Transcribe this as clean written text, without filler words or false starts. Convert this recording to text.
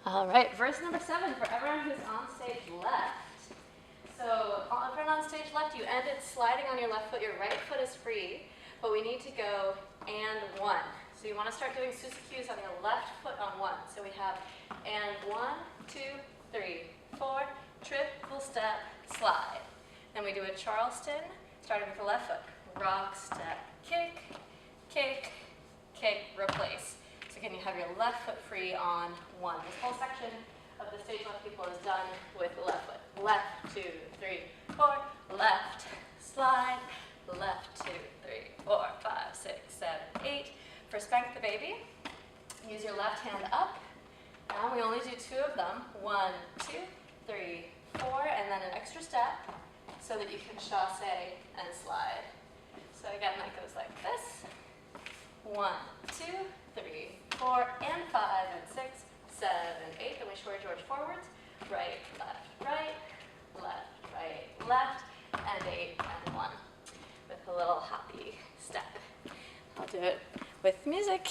All right, verse number 7 for everyone who's on stage left. So everyone on stage left, you ended sliding on your left foot. Your right foot is free, but we need to go and 1. So you want to start doing Susa-Qs on your left foot on 1. So we have and 1, 2, 3, 4, triple step, slide. Then we do a Charleston, starting with the left foot. Rock, step, kick, kick, kick, replace. So again, you have your left foot free on 1. This whole section of the stage left people is done with the left foot. Left, 2, 3, 4, left, slide, left, 2, 3, 4, 5, 6, 7, 8. For Spank the Baby, use your left hand up. Now we only do 2 of them. 1, 2, 3, 4, and then an extra step so that you can chasse and slide. So again, that goes like this. 1, 2, 3, 4, and 5, and 6, 7, 8. Then we short George forwards. Right, left, right, left, and 8, and 1. With a little hoppy step. I'll do it with music.